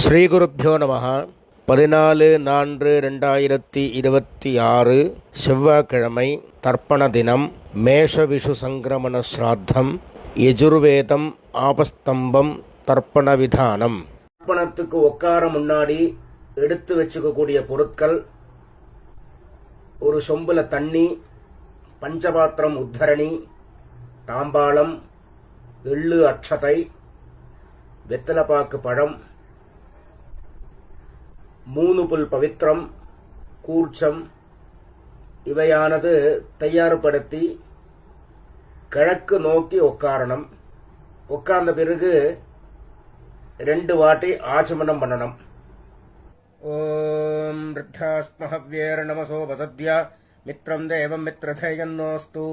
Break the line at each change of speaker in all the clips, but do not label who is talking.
ஸ்ரீகுருப்போ நம. 14/4/2026 செவ்வாய்க்கிழமை. தர்ப்பண தினம். மேஷ விஷு சங்கிரமண ஸ்ராத்தம். யஜுர்வேதம் ஆபஸ்தம்பம் தர்ப்பண விதானம். தர்ப்பணத்துக்கு உட்கார முன்னாடி எடுத்து வச்சுக்கக்கூடிய பொருட்கள்: ஒரு சொம்புல தண்ணி, பஞ்சபாத்திரம் உத்தரணி, தாம்பாளம், எள்ளு அட்சதை, வெத்தலைப்பாக்கு பழம், 3 புல் பவித்திரம், கூர்ச்சம் இவையானது தயார்படுத்தி கிழக்கு நோக்கி உட்காரணும். உட்கார்ந்த பிறகு 2 வாட்டி ஆச்சமனம் பண்ணணும். ஓம் ருத்தாஸ்மஹவ்யேர நமசோ வசத்யா மித்ரம் தேவம் மித்ரதேயன்னோஸ்து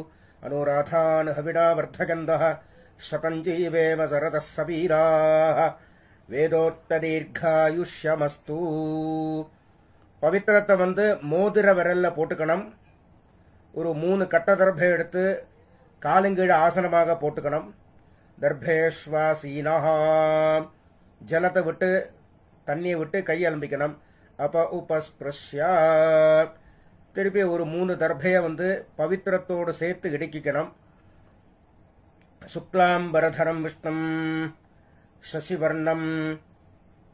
அனுராதான் ஹவிடா வர்த்தகந்தः சதஞ்சீவேம சரதः சபீராः வேதோத்ததீர்காயுஷ்யமஸ்து. பவித்திரத்தை மோதிர விரல்ல போட்டுக்கணும். ஒரு 3 கட்ட தர்பை எடுத்து காலுங்கீழ ஆசனமாக போட்டுக்கணும். தர்பேஸ்வாசீனா, ஜலத்தை விட்டு தண்ணியை விட்டு கை அலம்பிக்கணும். அப்ப உபஸ்பிருஷ்யா, திருப்பி ஒரு 3 தர்பையை பவித்திரத்தோடு சேர்த்து இடுக்கிக்கணும். சுக்லாம்பரதரம் விஷ்ணும் சசிவர்ணம்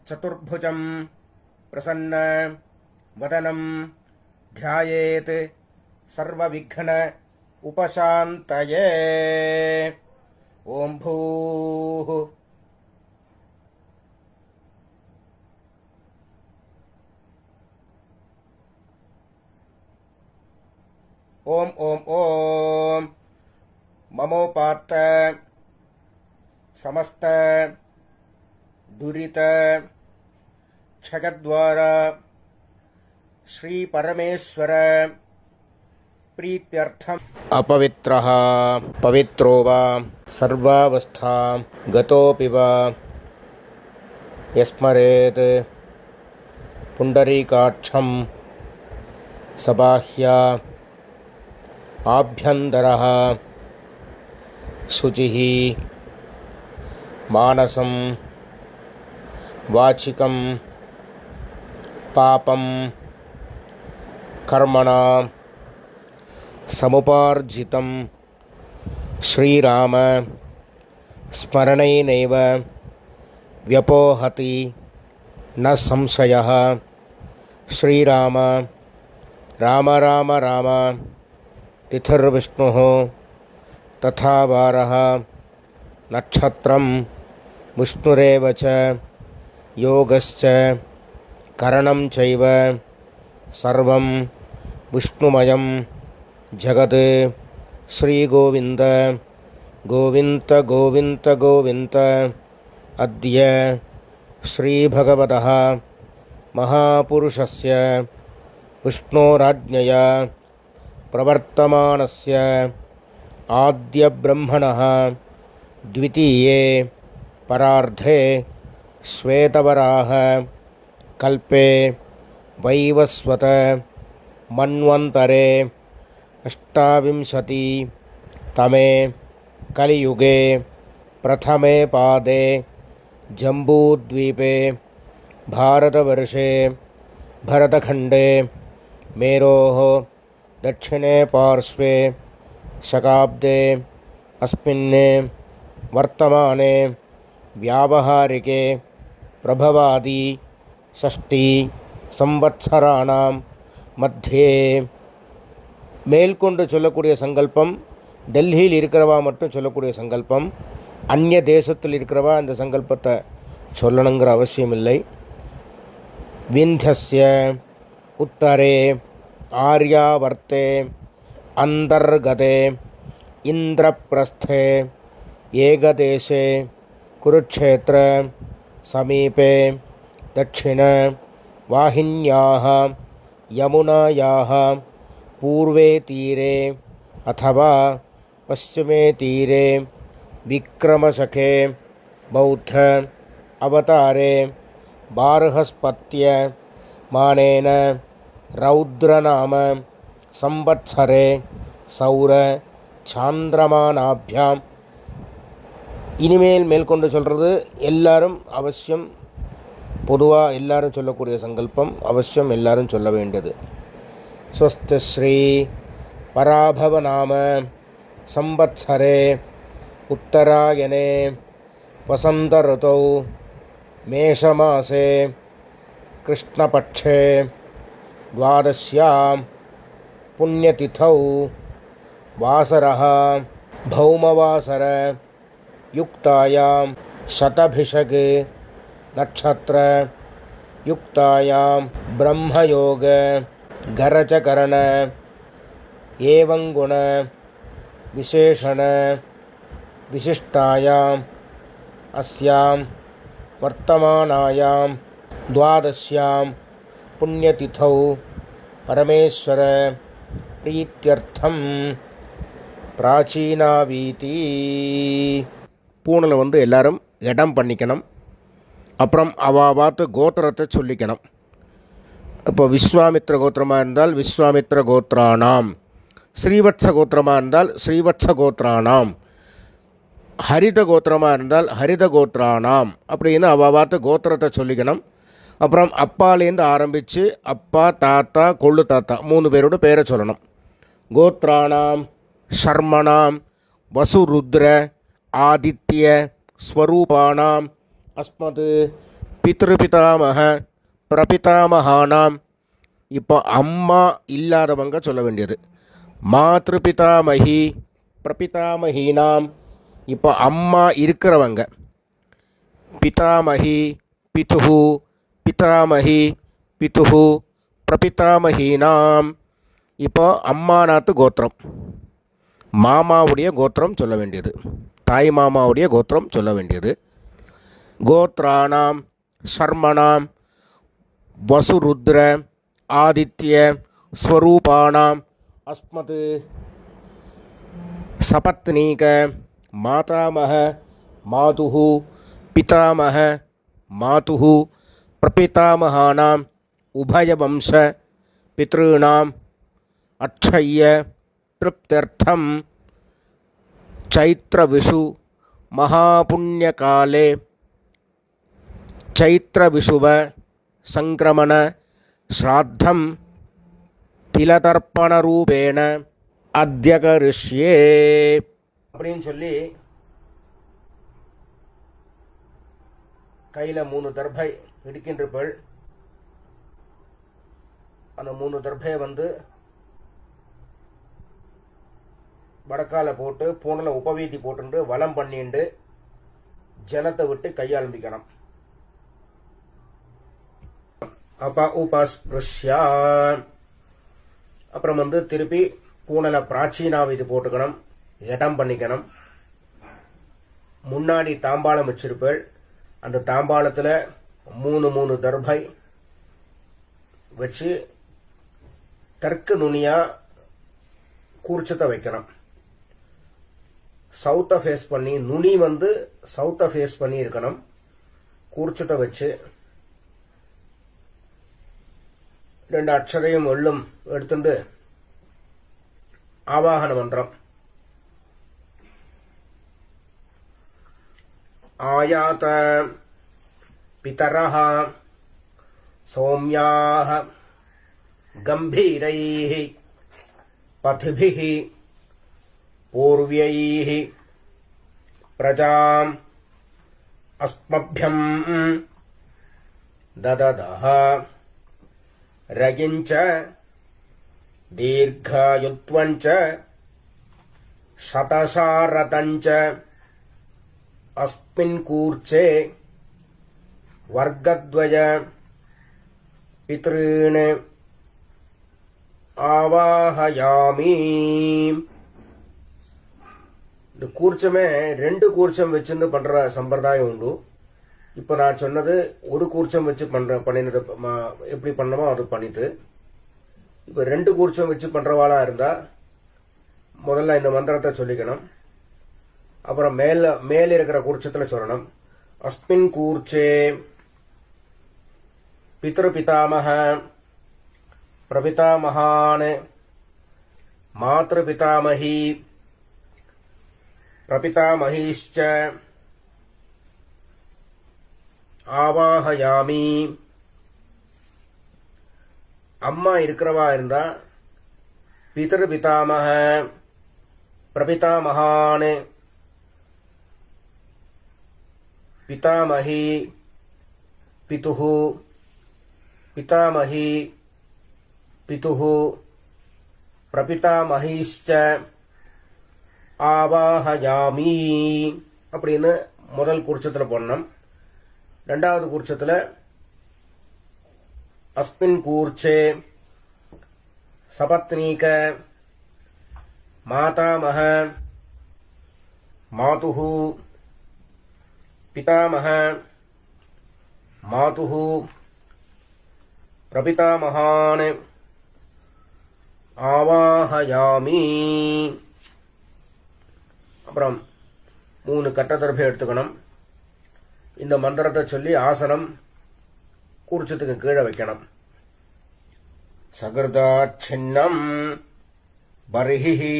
சதுர்புஜம் பிரசன்ன வதனம் தியாயேத் சர்வவிக்ன உபசாந்தயே. ஓம் பூः ஓம் ஓம் ஓம் மமோபாத்த சமஸ்த दुरित क्षगद्वारा श्री परमेश्वर प्रीत्यर्थम. अपवित्रः पवित्रो वा सर्वावस्थां गतोऽपि वा यस्मरेत् पुण्डरीकाक्षं सबाह्या आभ्यन्तरः शुचिः मानसं वाचिकं पापं कर्मणा समुपार्जितं श्रीराम स्मरणेनैव व्यपोहति न संशयः. श्रीराम राम राम राम तिथिर्विष्णुः तथा वारः नक्षत्रं विष्णुरेव च योगश्च करणं चैव सर्वं विष्णुमयं जगत्. श्रीगोविन्द गोविन्द गोविन्द गोविन्द. अद्य श्रीभगवतः महापुरुषस्य विष्णोराज्ञया प्रवर्तमानस्य आद्यब्रह्मणः द्वितीये परार्धे श्वेतवराह कल्पे वैवस्वत मन्वन्तरे 28तमे कलियुगे प्रथमे पादे जम्बूद्वीपे भारतवर्षे भरतखण्डे मेरोः दक्षिणे पार्श्वे शकाब्दे अस्मिन् वर्तमाने व्यावहारिके प्रभवादि षष्ठी संवत्सराणाम மத்தியே. மேல்கொண்டு சொல்லக்கூடிய சங்கல்பம் டெல்லியில் இருக்கிறவா மட்டும் சொல்லக்கூடிய சங்கல்பம். அந்நிய தேசத்தில் இருக்கிறவா இந்த சங்கல்பத்தை சொல்லணுங்கிற அவசியம் இல்லை. விந்தியஸ்ய உத்தரே ஆர்யாவர்த்தே அந்தர்கதே இந்திரப்பிரஸ்தே ஏகதேசே कुरुक्षेत्र समीपे दक्षिण वाहिन्याः यमुनायाः पूर्वे तीरे अथवा पश्चिमे तीरे विक्रमशके बौद्ध अवतारे बार्हस्पत्य मानेन रौद्रनाम संवत्सरे सौर சாந்திரமானாபியாம். இனிமேல் மேற்கொண்டு சொல்கிறது எல்லாரும் அவசியம் பொதுவாக எல்லாரும் சொல்லக்கூடிய சங்கல்பம் அவசியம் எல்லாரும் சொல்ல வேண்டியது. ஸ்வஸ்திஸ்ரீ பராபவ நாம சம்பத்சரே உத்தராயணே வசந்த ருதௌ மேஷமாசே கிருஷ்ணபக்ஷே द्वादश्यां पुण्यतिथौ वासरः भौमवासर युक्तायां शतभिषग नक्षत्र युक्तायां ब्रह्मयोग गरचकरण एवं गुण विशेषण विशिष्टायाम् अस्यां वर्तमानायां द्वादश्यां पुण्यतिथौ परमेश्वर प्रीत्यर्थम प्राचीनावीति. பூணில் எல்லாரும் இடம் பண்ணிக்கணும். அப்புறம் அவாவாத்து கோத்திரத்தை சொல்லிக்கணும். இப்போ விஸ்வாமித்ர கோத்திரமாக இருந்தால் விஸ்வாமித்ர கோத்ரானாம், ஸ்ரீவத்ச கோத்திரமாக இருந்தால் ஸ்ரீவத்ச கோத்ரானாம், ஹரித கோத்திரமாக இருந்தால் ஹரித கோத்ரானாம் அப்படின்னு அவாவாத்து கோத்திரத்தை சொல்லிக்கணும். அப்புறம் அப்பாலேருந்து ஆரம்பித்து அப்பா தாத்தா கொள்ளு தாத்தா 3 பேரோட பேரை சொல்லணும். கோத்ராணாம் ஷர்மணாம் வசுருத்ர ஆதித்ய ஸ்வரூபானாம் அஸ்மது பித்ருபிதாமக பிரபிதாமகானாம். இப்போ அம்மா இல்லாதவங்க சொல்ல வேண்டியது மாத்ருபிதாமகி பிரபிதாமகீனாம். இப்போ அம்மா இருக்கிறவங்க பிதாமகி பிதுஹு பிதாமகி பிதுஹு பிரபிதாமகீனாம். இப்போ அம்மாநாத்து கோத்திரம், மாமாவுடைய கோத்திரம் சொல்ல வேண்டியது, தாய் மாமாவுடைய கோத்திரம் சொல்ல வேண்டியது. கோத்ராணாம் ஷர்மணாம் வசுருத்ர ஆதித்ய ஸ்வரூபானாம் அஸ்மது சபத்னீக மாதாமக மாதுஹு பிதாமக மாதுஹு பிரபிதாமகானாம் உபயவம்ச பித்ருணாம் அக்ஷய்ய திருப்தர்த்தம் சைத்ரவிஷு மகாபுண்யகாலே சைத்ரவிஷுவ சங்கிரமண ஸ்ராத்தம் திலதர்ப்பணரூபேண அத்யகரிஷ்யே அப்படின்னு சொல்லி கையில் 3 தர்பை இடுக்கின்றபள் அந்த 3 தர்பையை வடக்கால போட்டு பூனில் உபவீதி போட்டு வலம் பண்ணிண்டு ஜலத்தை விட்டு கையாளம்பிக்கணும். அப்பா உபஸ்பிருஷ்யா அப்புறம் திருப்பி பூனல பிராச்சீனாவீதி போட்டுக்கணும், இடம் பண்ணிக்கணும். முன்னாடி தாம்பாளம் வச்சிருப்பேள், அந்த தாம்பாளத்தில் 3 தர்பை வச்சு தெற்கு நுனியா கூர்ச்சத்தை வைக்கணும். சவுத்தை ஃபேஸ் பண்ணி, நுனி சவுத்தை ஃபேஸ் பண்ணி இருக்கணும். கூர்ச்சத்தை வச்சு 2 அக்ஷரையும் எள்ளும் எடுத்துட்டு ஆவாகன மந்திரம் ஆயாத பிதரஹ சௌம்யாஹ கம்பீரைஹ பத்பிஹ பூர்வ்யைஹ பிரஜாம் அஸ்மப்யம் தததஹ ரகிஞ்ச தீர்காயுத்வஞ்ச சதசாரதஞ்ச அஸ்மின் கூர்ச்சே வர்க்கத்வய பித்ருன் ஆவாஹயாமி. இந்த கூர்ச்சமே 2 கூர்ச்சம் வச்சுன்னு பண்ற சம்பிரதாயம் உண்டு. இப்போ நான் சொன்னது ஒரு கூர்ச்சம் வச்சு பண்ணினது எப்படி பண்ணமோ அது பண்ணிட்டு, இப்போ 2 கூர்ச்சம் வச்சு பண்றவாளா இருந்தா முதல்ல இந்த மந்திரத்தை சொல்லிக்கணும். அப்புறம் மேல இருக்கிற கூர்ச்சத்துல சொல்லணும். அஸ்மின் கூர்ச்சே பித்ரு பிதாமக பிரபிதாமகான் மாத்ரு பிதாமகி பிரபிதாமகிஷ்ச ஆவாஹயாமி. அம்மா இருக்கிறவா இருந்தா பிதர் பிதாமக பிரபிதாமகான் பிதாமகி பிதுஹு பிதாமகி பிதுஹு பிரபிதாமகிஷ்ச ஆவாஹயாமி அப்படின்னு முதல் கூர்ச்சத்தில் போடணும். ரெண்டாவது கூர்ச்சத்தில் அஸ்மின் கூர்ச்சே சபத்னீக மாதாமக மாதுஹு பிதாமக மாதுஹு பிரபிதாமகான் ஆவாஹயாமி. அப்புறம் 3 கட்டதர்பை எடுத்துக்கணும். இந்த மந்திரத்தை சொல்லி ஆசனம் கூர்ச்சத்துக்கு கீழே வைக்கணும். சகிருதாச்சின்னம் பர்ஹி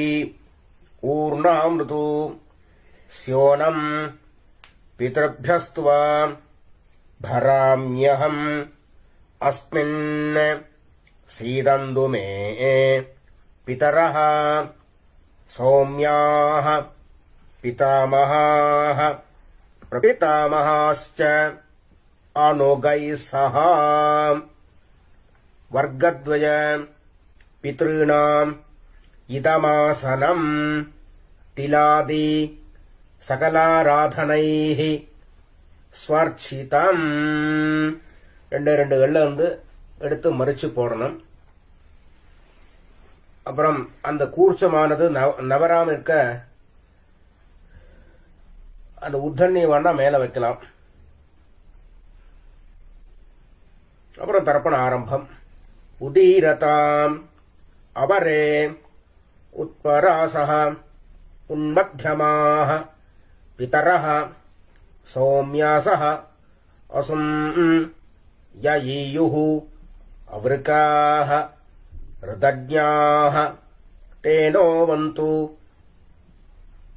ஊர்ணாமிருது ஸ்யோனம் பிதர்பியஸ்துவா பராம்யஹம் அஸ்மின் சீதந்து மே பிதரஹ சௌம்யாஹ பிதாமகாஹ பிரபிதாமகாஸ்ச அனுகைः சஹ வர்க்கத்வய பித்ருணாம் இதமாசனம் திலாதி சகலாராதனைः ஸ்வர்ச்சிதம். 2 வெள்ளை வந்து எடுத்து மறிச்சு போடணும். அப்புறம் அந்த கூர்ச்சமானது நவராம இருக்க அந்த உத்தண்ணி வேணா மேல வைக்கலாம். அப்புறம் தர்ப்பண ஆரம்பம். உதீரதாம் அவரே உத்பராசஹ உன்மத்யமாஹ பிதரஹ சௌம்யாசஹ அசும் யயீயுஹு அவருக்காஹ ருதஜ்ஞாஹ தேனோவந்து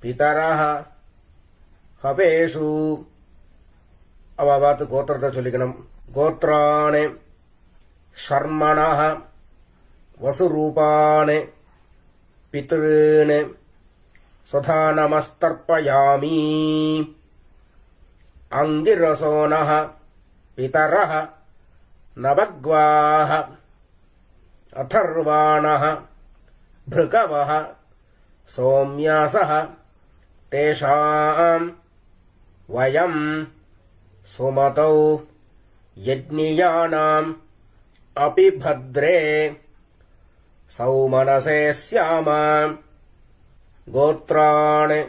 பிதரஹ ஹவேஷு. அவ பார்த்து கோத்திரத்தை சொல்லிக்கணும். கோத்ராணி ஷர்மணஹ வசுரூபாணி பித்ருணி சுதா நமஸ்தர்ப்பயாமி. அங்கிரசோனஹ பிதரஹ நவக்வாஹ அதர்வாணஹ பிருகவஹ சௌம்யாசஹ தேஷாம் வயம் சுமதௌ யஜ்ஞியானாம் அபி பத்ரே சௌமனசே ஸ்யாம. கோத்ராணி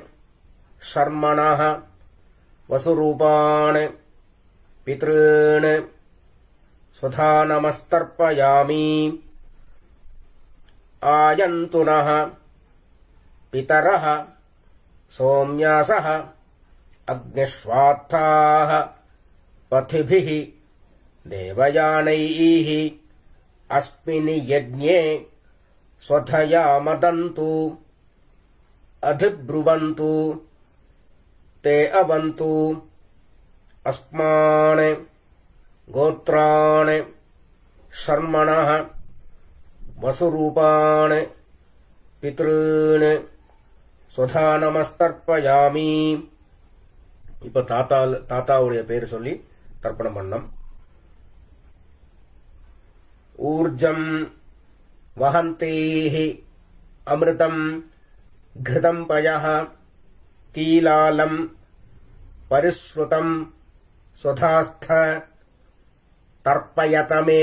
ஷர்மணஹ வசுரூபாணி பித்ருணி சுதா நமஸ்தர்ப்பயாமி. ஆயந்துனஹ பிதரஹ சௌம்யாசஹ அக்னிஸ்வாத்தாஹ பதிபிஹ தேவயானைஹ அஸ்மின் யஜ்ஞே ஸ்வதயா மதந்து அதிப்ருவந்து தே அவந்து அஸ்மான் கோத்ராணி ஷர்மணஹ வசுரூபாணி பித்ருணி சுதா நமஸ்தர்ப்பயாமி. இப்ப தாத்தாவுடைய பேர் சொல்லி தர்ப்பணம் பண்ணம். ஊர்ஜம் வஹந்தேஹி அமிர்தம் घृतं पयः कीलालं परिश्रुतं स्वधास्थ तर्पयत मे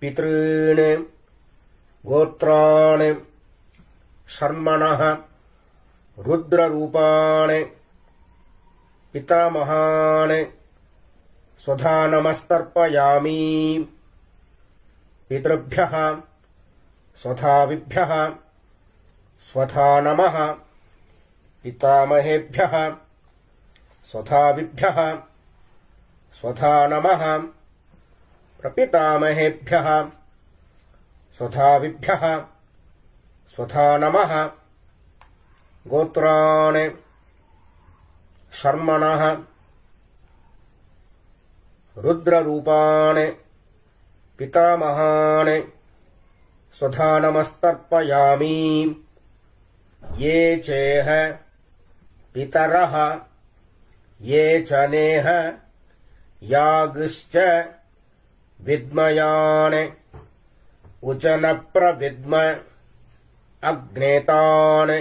पितॄन् गोत्रान् शर्मणः रुद्ररूपान् पितामहान् स्वधा नमस्तर्पयामि। पितृभ्यः स्वधाविभ्यः स्वधा नमः। पितामहेभ्यः स्वधाविभ्यः स्वधा नमः। प्रपितामहेभ्यः स्वधाविभ्यः स्वधा नमः। गोत्रान् शर्मणः रुद्ररूपान् पितामहान् स्वधा नमस्तर्पयामि। ये चेह पितरः ये च नेह यागश्च विद्मयान् उचनप्रविद्म अग्नेतान्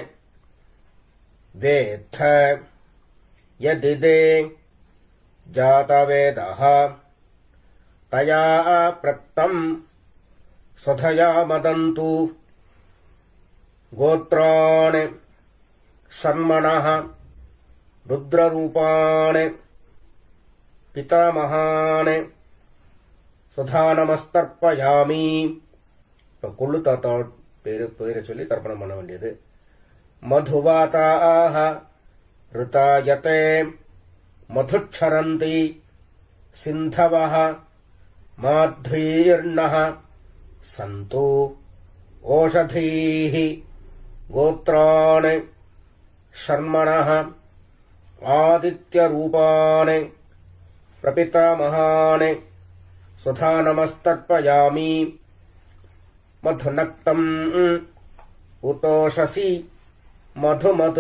वेत्थ यदिदे जातवेदः तया प्रत्तं स्वधया मदन्तु। गोत्रान् शर्मणः रुद्ररूपान् पितामहान् स्वधा नमस्तर्पयामि। கொள்ளு தாத்தா பேரை சொல்லி தர்ப்பணம் பண்ண வேண்டியது. மதுவாதாः ऋतायते मधुच्छरन्ति सिन्धवः माध्वीर्नः सन्तु ओषधीः। गोत्रान् शर्मणः आदित्यरूपान् प्रपितामहान् स्वधा नमस्तर्पयामि। मधुनक्तम् उतोषसि मधुमत्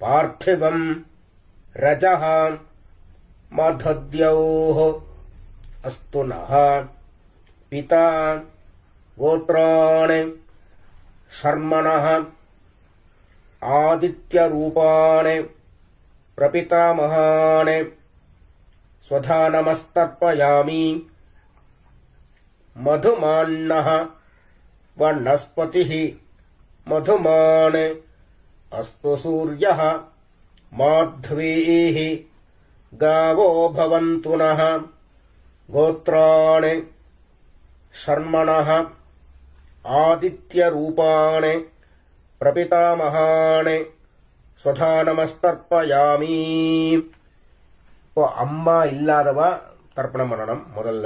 पार्थिवम् रजः मधुद्यौः अस्तु नः पिता। गोत्रान् शर्मणः आदित्यरूपान् प्रपितामहान् स्वधा नमस्तर्पयामि। मधुमान्नः वनस्पतिः मधुमान् अस्तु सूर्यः माध्वीः गावो भवन्तु नः। गोत्रान् शर्मणः आदित्यरूपान् प्रपितामहान् स्वधा नमस्तर्पयामि। இப்போ அம்மா இல்லாதவா தர்ப்பணம் பண்ணணும். முதல்ல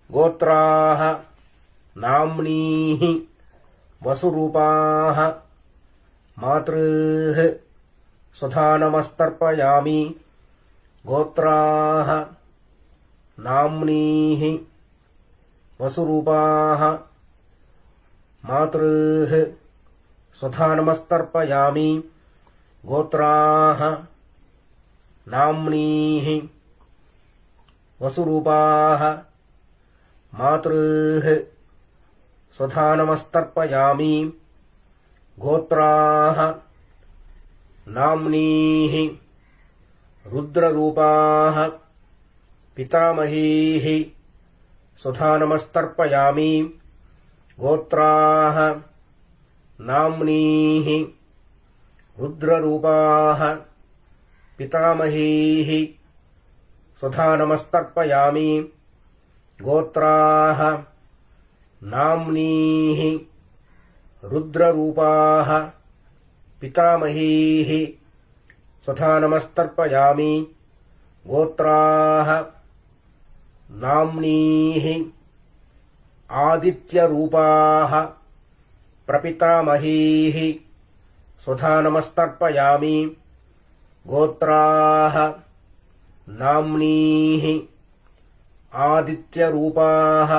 गोत्राः नाम्नीः वसुरूपाः मातृः स्वधा नमस्तर्पयामि। गोत्राः नाम्नीः वसुरूपाः मातृः स्वधा नमस्तर्पयामि। गोत्राः नाम्नीः वसुरूपाः मातृः स्वधा नमस्तर्पयामि। गोत्राः नाम्नीः रुद्ररूपाः पितामहीः स्वधा नमस्तर्पयामि। गोत्राः नाम्नीः रुद्ररूपाः पितामहीः स्वधा नमस्तर्पयामि। गोत्राः नाम्नीः रुद्ररूपाः पितामहीः स्वधा नमस्तर्पयामि। गोत्राः नाम्नीः आदित्यरूपाः प्रपितामहीः स्वधा नमस्तर्पयामि। गोत्राः नाम्नीः आदित्यरूपाः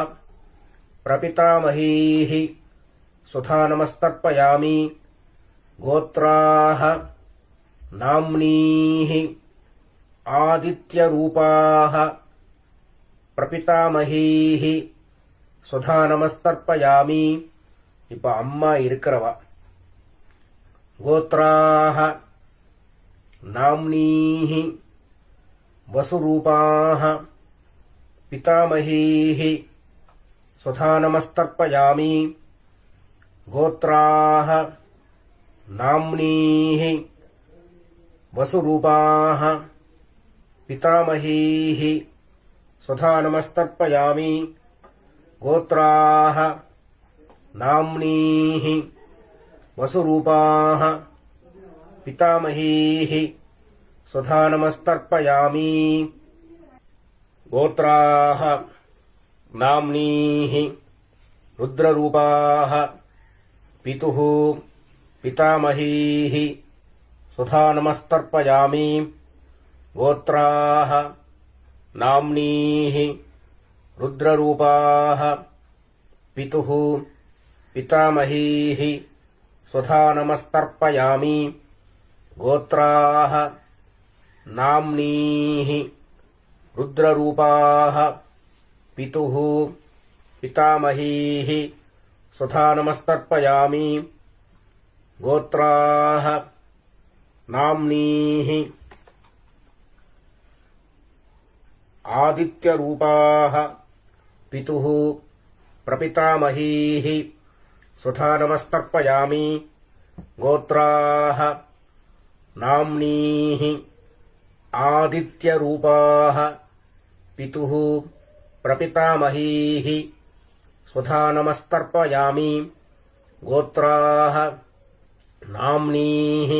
प्रपितामहीः स्वधा नमस्तर्पयामि। गोत्राः नाम्नीः आदित्यरूपाः प्रपितामहीः स्वधा नमस्तर्पयामि। இப்ப அம்மா இருக்கிறவா गोत्राः नाम्नीः वसुरूपाः पितामहीः स्वधा नमस्तर्पयामि। गोत्राः नाम्नीः वसुरूपाः पितामहीः स्वधा नमस्तर्पयामि। गोत्राः नाम्नीः वसुरूपाः पितामहीः स्वधा नमस्तर्पयामि। गोत्राः नाम्नीः रुद्ररूपाः पितुः पितामहीः स्वधा नमस्तर्पयामि। गोत्राः नाम्नीः रुद्ररूपाः पितुः पितामहीः स्वधा नमस्तर्पयामि गोत्राः नाम्नीः रुद्ररूपाः पितुः पितामहीः स्वधा नमस्तर्पयामि गोत्राः नाम्नीः आदित्यरूपाः पितुः प्रपितामहीः स्वधा नमस्तर्पयामि गोत्राः नाम्नीः आदित्यरूपाः पितुः प्रपितामहीः स्वधा नमस्तर्पयामि गोत्राः नाम्नीः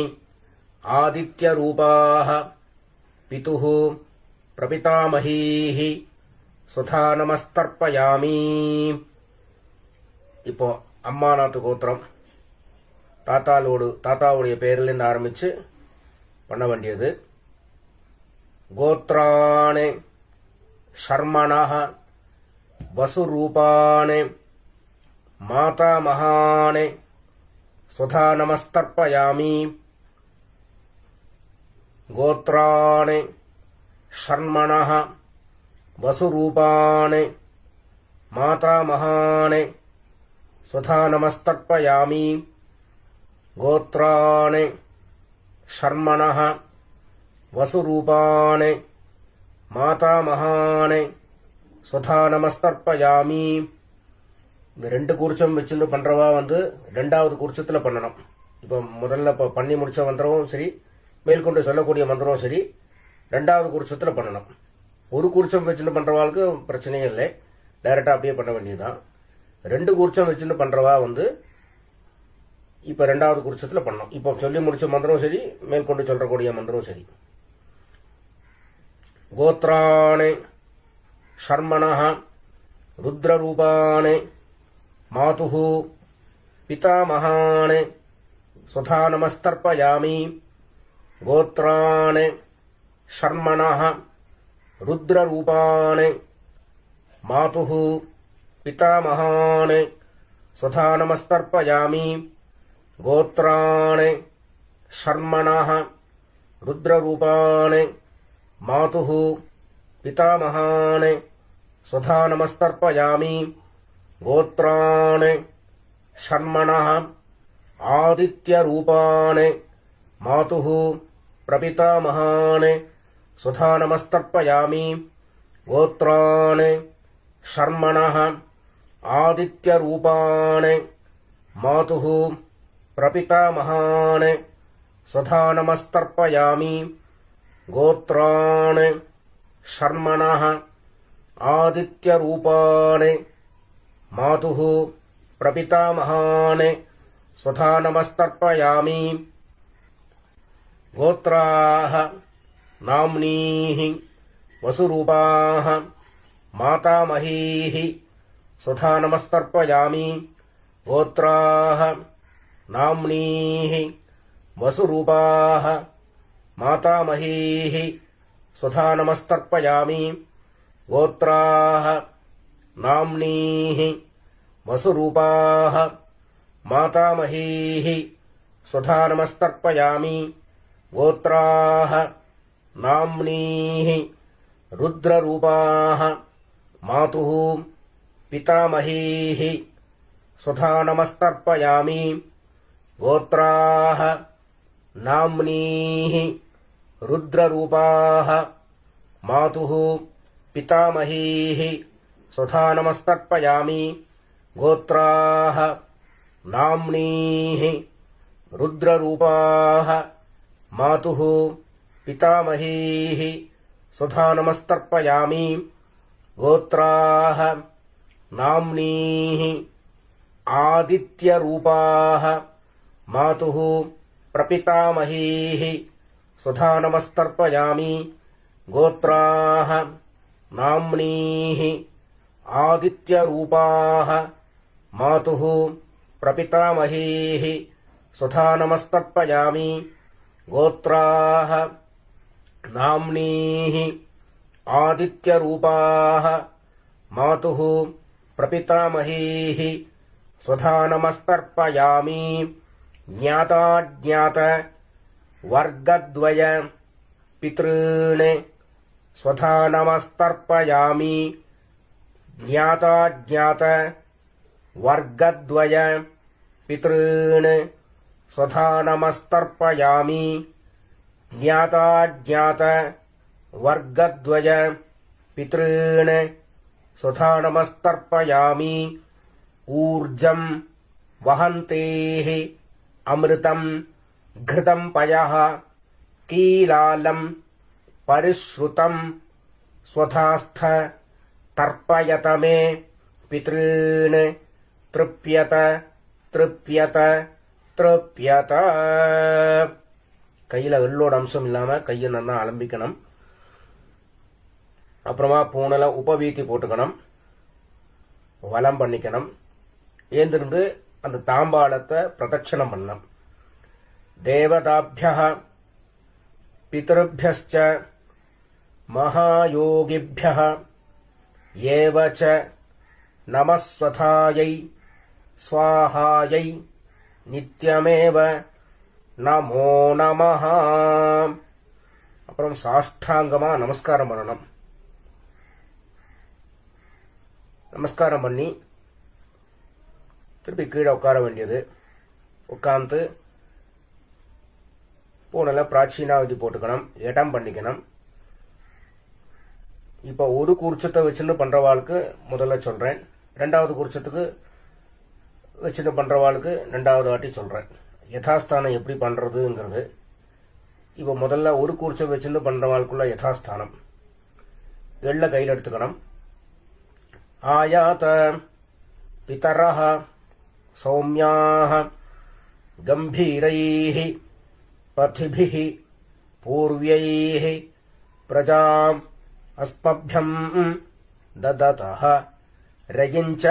आदित्यरूपाः पितुः பிரபிதாமஹீஹி சுதா நமஸ்தர்ப்பயாமி. இப்போ அம்மாநாத்து கோத்திரம் தாத்தாவுடைய பேரிலிருந்து ஆரம்பிச்சு பண்ண வேண்டியது. கோத்ராணே ஷர்மணஹ வசுரூபாணே மாதாமஹானே சுதா நமஸ்தர்ப்பயாமி. கோத்ராணே ஷர்மணஹ வசுரூபாணே மாதாமஹானே சுதா நமஸ்தர்ப்பயாமி. கோத்ராணே ஷர்மணஹ வசுரூபாணே மாதாமஹானே சுதா நமஸ்தர்ப்பயாமி. இந்த ரெண்டு கூர்ச்சம் வச்சுட்டு பண்றவா ரெண்டாவது கூர்ச்சத்துல பண்ணணும். இப்ப முதல்ல பண்ணி முடிச்ச மந்திரமும் சரி, மேற்கொண்டு சொல்லக்கூடிய மந்திரமும் சரி, ரெண்டாவது கூர்ச்சத்துல பண்ணணும். ஒரு கூர்ச்சம் வச்சுட்டு பண்றவாளுக்கு பிரச்சனையே இல்லை, டைரக்டா அப்படியே பண்ண வேண்டியதுதான். ரெண்டு கூர்ச்சம் வச்சுட்டு பண்றவா இப்ப ரெண்டாவது கூர்ச்சத்துல பண்ணணும். இப்ப சொல்லி முடிச்ச மந்திரம் சரி, மேற்கொண்டு சொல்லக்கூடிய மந்திரம் சரி. கோத்ராணே ஷர்மணஹ ருத்ரரூபாணே மாதுஹு பிதாமஹானே சுதா நமஸ்தர்ப்பயாமி. கோத்ராணே ஷர்மணஹ ருத்ரரூபாணே மாதுஹு பிதாமஹானே சுதா நமஸ்தர்ப்பயாமி. கோத்ராணே ஷர்மணஹ ருத்ரரூபாணே மாதுஹு பிதாமஹானே சுதா நமஸ்தர்ப்பயாமி. கோத்ராணே ஷர்மணஹ ஆதித்யரூபாணே மாதுஹு பிரபிதாமஹானே சுதா நமஸ்தர்ப்பயாமி. கோத்ராணே ஷர்மணஹ ஆதித்யரூபாணே மாதுஹு பிரபிதாமஹானே சுதா நமஸ்தர்ப்பயாமி. கோத்ராணே ஷர்மணஹ ஆதித்யரூபாணே மாதுஹு பிரபிதாமஹானே சுதா நமஸ்தர்ப்பயாமி. கோத்ராः நாம்னீः வசுரூபாः மாதாமஹீः சுதா நமஸ்தர்ப்பயாமி. கோத்ராः நாம்னீः வசுரூபாः மாதாமஹீः சுதா நமஸ்தர்ப்பயாமி. கோத்ராः நாம்னீः வசுரூபாः மாதாமஹீः சுதா நமஸ்தர்ப்பயாமி. கோத்ராः நாம்னீः ருத்ரரூபாः மாதுः பிதாமஹீः சுதா நமஸ்தர்ப்பயாமி. கோத்ராः நாம்னீः ருத்ரரூபாः மாதுः பிதாமஹீः சுதா நமஸ்தர்ப்பயாமி. கோத்ராः நாம்னீः ருத்ரரூபாः மாதுः பிதாமஹீः சுதா நமஸ்தர்ப்பயாமி. கோத்ராः நாம்னீः ஆதித்யரூபாः மாதுः பிரபிதாமஹீः சுதா நமஸ்தர்ப்பயாமி. கோத்ராः நாம்னீः ஆதித்யரூபாः மாதுः பிரபிதாமஹீः சுதா நமஸ்தர்ப்பயாமி. கோத்ராः நாம்னீः आदित्यरूपाः मातुः प्रपितामहीः स्वधा नमस्तर्पयामि ज्ञाताज्ञात वर्गद्वय पितॄन् स्वधा नमस्तर्पयामि ज्ञाताज्ञात वर्गद्वय पितॄन् स्वधा नमस्तर्पयामि ज्ञाताज्ञात वर्गद्वय पितॄन् स्वधा नमस्तर्पयामि ऊर्जं वहन्तेः अमृतं घृतं पयः कीलालं परिश्रुतं स्वधास्थ तर्पयत मे पितॄन् तृप्यत तृप्यत तृप्यत கையில எள்ளோட அம்சம் இல்லாம கையை நல்லா அலம்பிக்கணும். அப்புறமா பூனல உபவீத்தி போட்டுக்கணும், வலம் பண்ணிக்கணும். ஏந்திருந்து அந்த தாம்பாளத்தை பிரதட்சணம் பண்ணணும். தேவதாபியः பிதृभ्यश्च महायोगिभ्यः एव च नमस्वथायै स्वाहायै नित्यमेव நமோ நமஹ. அப்புறம் சாஷ்டாங்கமா நமஸ்காரம் பண்ணணும். நமஸ்காரம் பண்ணி திருப்பி கீழே உட்கார வேண்டியது. உட்கார்ந்து பூனல பிராச்சீனாவதி போட்டுக்கணும், இடம் பண்ணிக்கணும். இப்ப ஒரு கூர்ச்சத்தை வச்சுன்னு பண்றவாளுக்கு முதல்ல சொல்றேன், ரெண்டாவது கூர்ச்சத்துக்கு வச்சுன்னு பண்றவாளுக்கு ரெண்டாவது வாட்டி சொல்றேன். யதாஸ்தானம் எப்படி பண்றதுங்கிறது. இப்ப முதல்ல ஒரு கூர்ச்சம் வச்சுன்னு பண்றவாளுக்குள்ள யதாஸ்தானம். எள்ள கையில் எடுத்துக்கணும். ஆயாத பிதரஹ சௌமியாஹ கம்பீரைஹ பதிபிஹ பூர்வ்யைஹ பிரஜாம் அஸ்மப்யம் தததஹ ரயிஞ்ச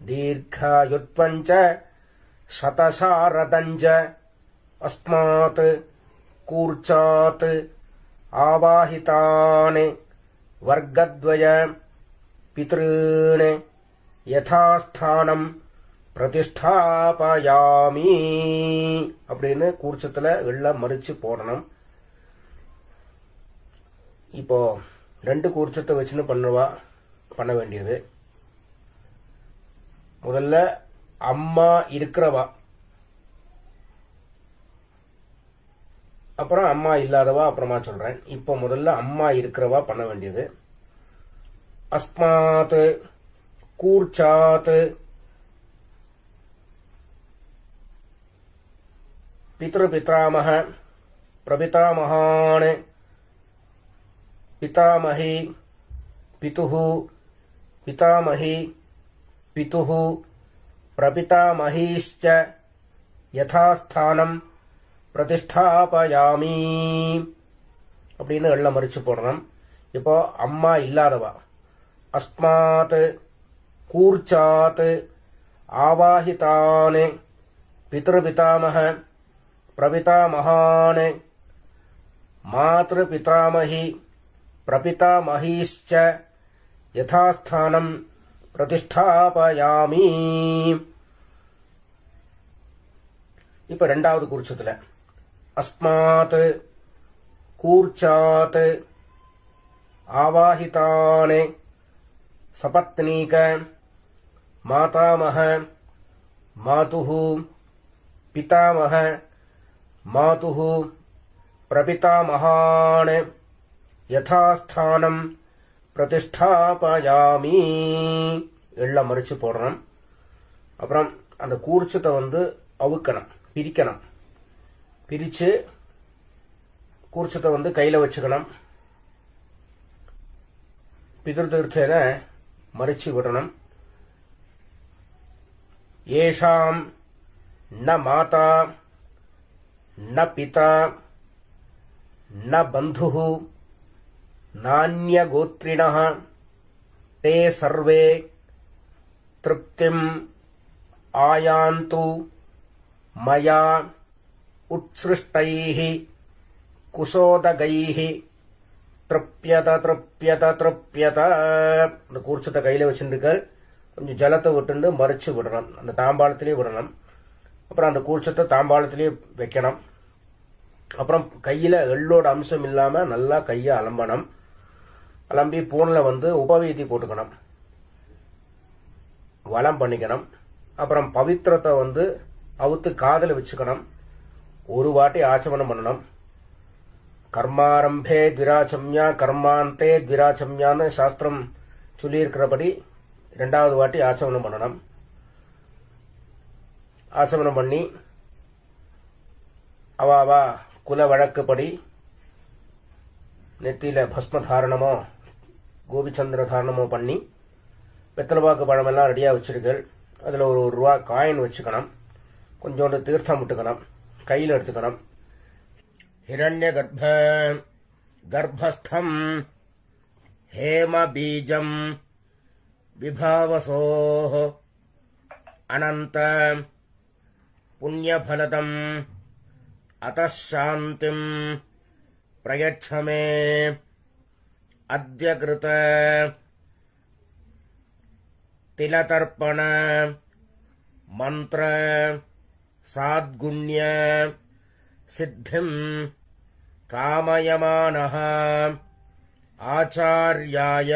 தீர்காயுத்வஞ்ச शतशारदञ्ज अस्मात् कूर्चात् आवाहितान् वर्गद्वय पितॄन् யதாஸ்தானம் பிரதிஷ்டாபயாமி அப்படின்னு கூர்ச்சத்துல எள்ள மறிச்சு போடணும். இப்போ ரெண்டு கூர்ச்சத்தை வச்சுன்னு பண்ண வேண்டியது. முதல்ல அம்மா இருக்கிறவா, அப்புறம் அம்மா இல்லாதவா அப்புறமா சொல்றேன். இப்போ முதல்ல அம்மா இருக்கிறவா பண்ண வேண்டியது. அஸ்மாத் கூர்ச்சாத் பித்ருபிதாமஹ பிரபிதாமஹான் பிதாமஹி பிதுஹு பிதாமஹி பிதுஹு பிரபிதாமஹீश्च யதாஸ்தானம் பிரதிஷ்டாபயாமி அப்படின்னு எள்ள மறிச்சு போடணும். இப்போ அம்மா இல்லாதவா அஸ்மாத் கூர்ச்சாத் ஆவாஹிதானே பித்ருபிதாமஹ பிரபிதாமஹான் மாத்ருபிதாமஹி பிரபிதாமஹீश्च யதாஸ்தானம் பிரதிஷ்டாபயாமி. இப்ப ரெண்டாவது கூர்ச்சத்துல அஸ்மாத் கூர்ச்சாத் ஆவாஹிதானே சபத்னீக மாதாமஹ மாதுஹு பிதாமஹ மாதுஹு பிரபிதாமஹான் யதாஸ்தானம் பிரதிஷ்டாபயாமி எள்ள மறிச்சு போடணும். அப்புறம் அந்த கூர்ச்சத்தை அவுக்கணும், பிரிக்கணும். பிரிச்சு கூர்ச்சத்தை கையில வச்சுக்கணும். பிதிருத்தீர்த்தேன மறிச்சு விடணும். ஏஷாம் ந மாதா ந பிதா ந பந்துஹு நான்யகோத்ரிணः ते सर्वे तृप्तिम् आयान्तु मया उत्सृष्टैः कुशोदगैः திருப்பியத திருப்பியத திருப்பியத. அந்த கூர்ச்சத்தை கையில வச்சுருக்கள். கொஞ்சம் ஜலத்தை விட்டு மறிச்சு விடணும், அந்த தாம்பாளத்திலேயே விடணும். அப்புறம் அந்த கூர்ச்சத்தை தாம்பாளத்திலேயே வைக்கணும். அப்புறம் கையில எள்ளோட அம்சம் இல்லாம நல்லா கையை அலம்பணும். அலம்பி பூன்ல உபவீதி போட்டுக்கணும், வளம் பண்ணிக்கணும். அப்புறம் பவித்திரத்தை அவுத்து காதல வச்சுக்கணும். ஒரு வாட்டி ஆச்சமனம் பண்ணணும். கர்மாரம்பே த்விராச்சம்யா கர்மாந்தே த்விராச்சம்யான்னு சாஸ்திரம் சொல்லி இருக்கிறபடி 2வது வாட்டி ஆச்சமனம் பண்ணணும். ஆச்சமனம் பண்ணி அவாவா குல வழக்குப்படி நெத்தியில பஸ்ம தாரணமோ கோபிச்சந்திர தாரணமோ பண்ணி வெத்தலைபாக்கு பழமெல்லாம் ரெடியா வச்சிருக்கல். அதுல ஒரு ரூபா காயின் வச்சுக்கணும். கொஞ்சோண்டு தீர்த்தம் விட்டுக்கணும், கையில் எடுத்துக்கணும். ஹிரண்ய கர்ப்பஸ்தம் ஹேம பீஜம் விபாவசோ அனந்த புண்ணியபலதம் அதாந்திம் பிரயட்சமே அத்ய கிருத திலதர்ப்பண மந்திர சாத்குண்ய சித்திம் காமயமானஹ ஆச்சார்யாய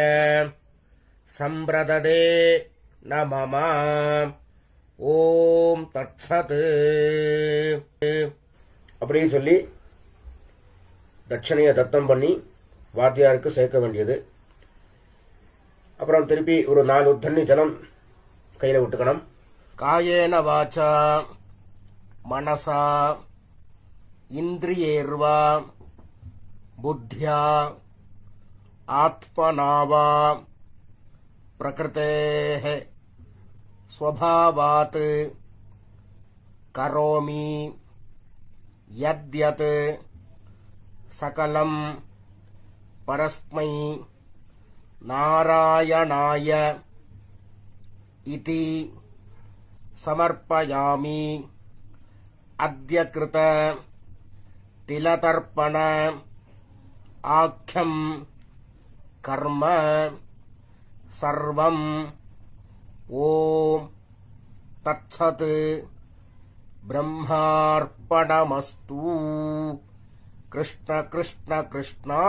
சம்பிரததே நமம. ஓம் தத்சத். அப்படின்னு சொல்லி தட்சணையை தத்தம் பண்ணி வாத்தியாருக்கு சேர்க்க வேண்டியது. அப்புறம் திருப்பி ஒரு 4 தண்ணி ஜலம் கையில விட்டுக்கணும். காயேன வாச்சா மனசா இந்திரியேர்வா புத்தியா ஆத்மனாவா பிரகிருதேஹ ஸ்வபாவாத் கரோமி யத்யத் சகலம் பரஸ்மை நாராயணாய இதி சமர்ப்பயாமி. அத்ய கிருத திலதர்ப்பண ஆக்யம் கர்ம சர்வம். ஓம் தத்சத். பிரம்மார்ப்பணமஸ்து. கிருஷ்ண கிருஷ்ண கிருஷ்ணா.